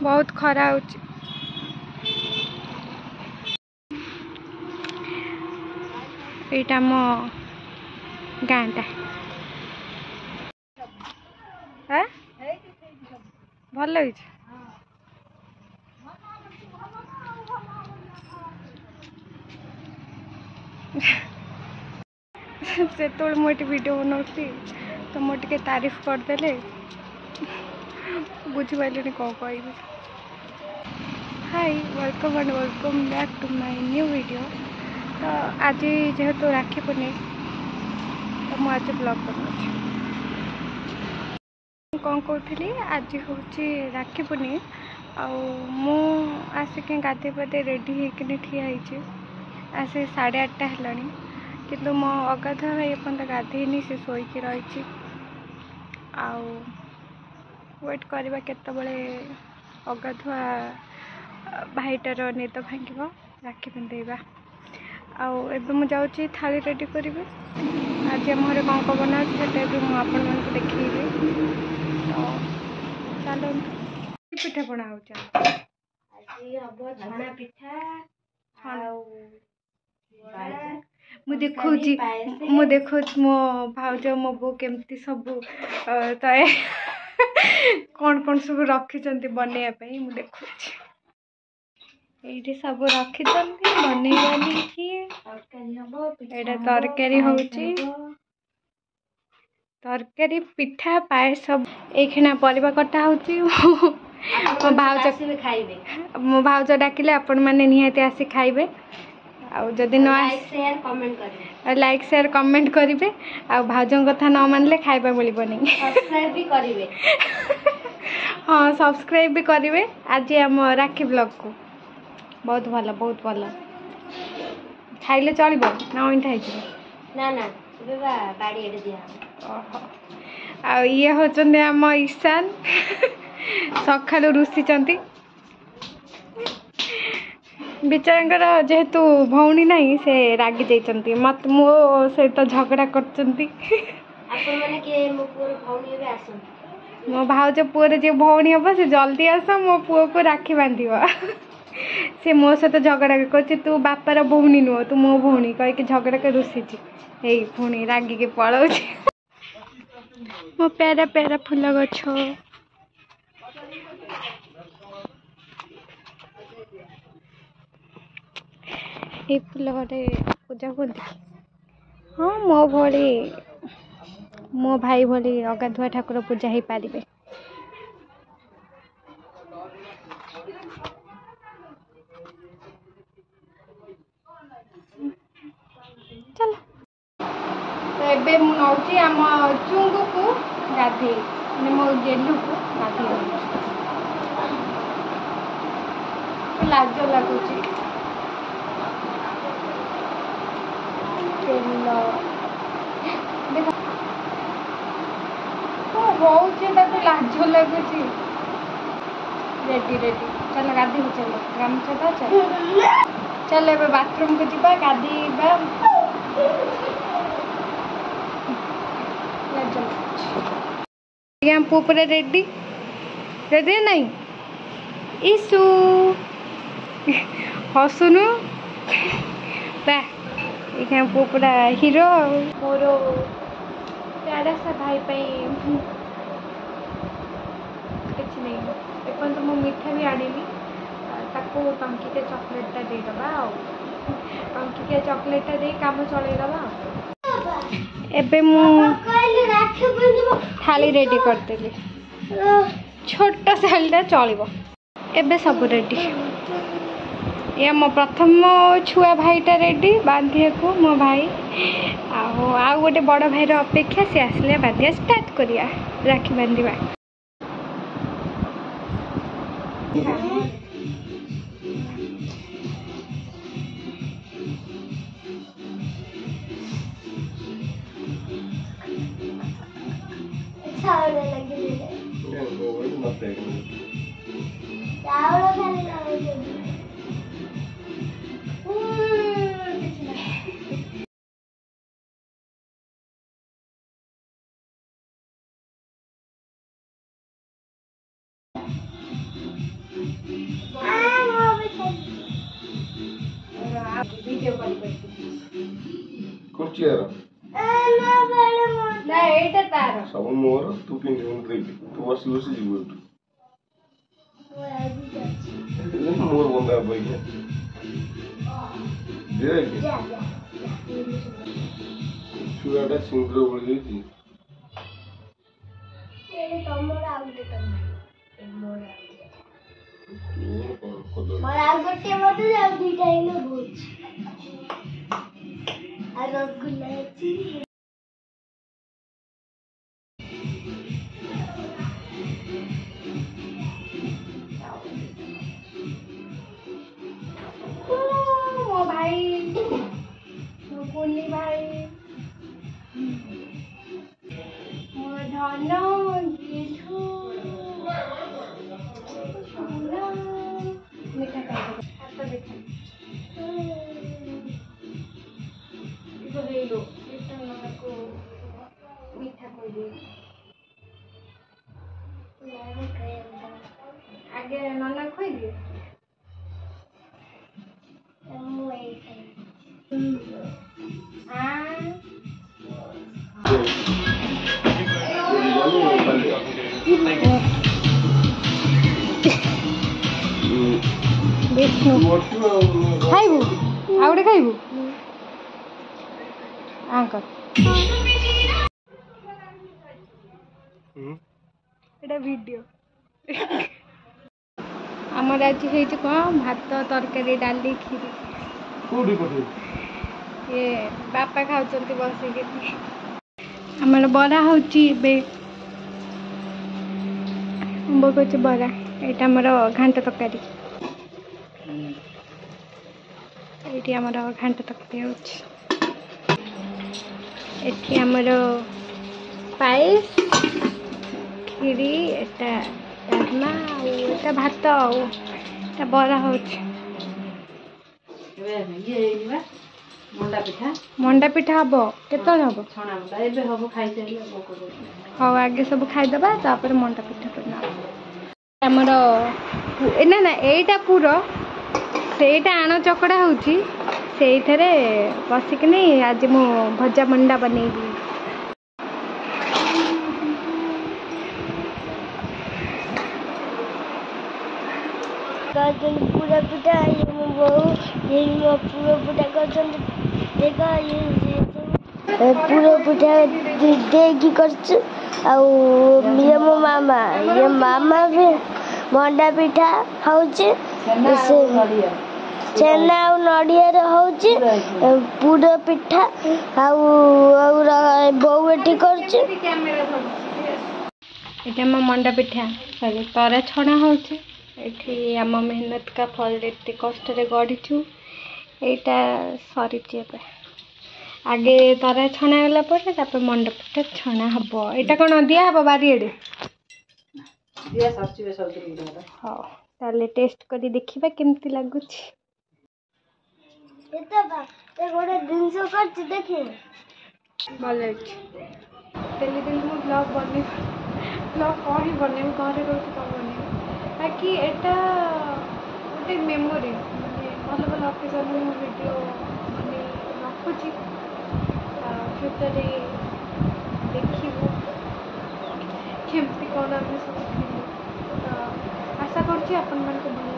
बहुत खरा हो यहाँ मो गाँटा भल से मुझे वीडियो बनाऊँगी तो मुझे तारीफ करदे बुझिपारे कौन कह hi welcome and welcome back to my new video. तो आज जेहेतु राखी पूर्णिमा तो मुझे आज ब्लॉग बनाऊँ कौन कहती आज हूँ राखी पूर्णिमा आउ आसिक गाधे पाधे रेडी होकर ठिया आसे 8:30 है किंतु मो अगाधुआ भाई अपन गाधेनी से शोक रही वेट करवा केतबले अगाधुआ भाईटार निद भांग राखी पिंधेबा आबे मुझे जाऊँगी थाली रेडी करी आज आम घर कौन कौन बना भी मुझे आपण मानक देखी तो चलो पिठा पଣା हो मु देखो मो भाउज मो बो केमती सब तय कौन कौन सब रखी बनवाई मुझे देखु ये सब रखी बनवानी तरकारी हो तरकारी पिठा पायस सब एखिना परिबा कटा होची मो भाउज डाकिले आपण माने निहाती आसी खाइबे आउ जदि न लाइक शेयर कमेंट करेंगे आ भाउजों कथा न मानले खाइबा मिलबनी सब्सक्राइब भी करेंगे हाँ सब्सक्राइब भी करेंगे आज आम राखी ब्लॉग को बहुत भल खाइले चलो ना अइंठा ना ना बाड़ी दिया ये होचंदे आम ईशान सखा रुषिचंती बिचार जेहेतु भौणी नहीं से रागी जाइछंती मत मो सहित झगड़ा करछंती मो भाउज पुअर जे भौणी हम से जल्दी आस मो पुओ को राखी बांधिबा से मो सहित झगड़ा कर तू बापार भौणी नुह तू मो भौणी कहीकि झगड़ा कर रुषिची हे पुणी रागी के पलाउची मो प्यारा प्यारा फूल गछ ये फूल गटे पूजा करती हाँ मो भाई भली अगाधुआ ठाकुर पूजा हो पारे चलो तो एबे मु नौची आम चुंगु को गाधे मो जेलु को गाधे लाज लगुच लाज लगुच रेडी रेडी चल गाधी चल गामछा तो चल चल ए बाथरूम को जीवा गाधीबा पु पूरा रेडी रेडी नहीं ईसु हसुनु पु पूरा हीरो मोर प्यारा सा भाई किसी नहीं एपन तो मो मिठा भी आनिली ताको टंकिके चॉकलेटा देदबा टंकिके चॉकलेटा दे काम चलैदबा एबे मु थाली रेडी करदेली छोट सालटा चलो एबे सब रेडी ये मो प्रथम मो छुआ भाईटा रेडी बांधिया को मो भाई आ गोटे बड़ भाईर अपेक्षा सी आसले बांधिया स्टार्ट करिया राखी बांधिबा चावल खाली वीडियो कॉल करती कौन चेयर ना एटा तार सब मोर तू पिन देबी तू बसी बसी जीव मोर बंदा भाई दे के छुआटा सिंद्र बोल देती ए तमर आउटे तमर मोर आउ गोटे मत जाउ दुईटा इलो भोज आ रसगुल्ला अछि ओ भाई मुकुली भाई मो धन गिठू मीठा खाइबो हाथ देखा इको हेलो इतना ननको मीठा कोई दे आगे नना खोई दिए खाइबू आउटे खाइबू आंकर एटा वीडियो आमर आज है कौन भात तरकारी डाली खीरी कोडी पठे ये बापा खाऊँ बसिक आमर बरा हूँ कौच बरा यहाँ आमर घांट तरकारी ये आमर घांट तरकारी होती आमर पायस खीरी एटा डालमा आटा भात आटा बरा हो मंडा पिठा हम केत हम हाँ आगे सब खाईदबा तापर मंडा पिठा करना आमर ना ना यहीटा पुर सेटा आण चकड़ा होची से बसिकनी आज मु भजा मंडा बनैली पूरा पिठा ये मो बहु ये मो पूरा पिठा कर देखा ये पूरा पिठा देगी करछ ये मो मामा भी मंडा पिठा होचे छेना और नड़िया होचे पूरा पिठा बहु एठी करछ एटा म मंडा पिठा सॉरी तरा छणा होचे एठी आम मेहनत का फल एते कष्ट रे गढ़ीचु एटा सरीची आगे तरा छणा गला पर तापर मंडा पिठा छणा हबो एटा कोन दिया हबो बारी एडे दिया सच्ची सब हां ताले टेस्ट करी देखिबा केमती लागुची एता बा ए गोडे दिनसो करछ देखि भले तेली दिन मु ब्लॉग बने ब्लॉग कहीं बने घरे रोटी कम बने बाकी एटा गोटे मेमोरी माने भल भल ऑकेजन में वीडियो माने रखुची फ्यूचर देखिबो केमती कौन आम सब आशा करছি अपन मन को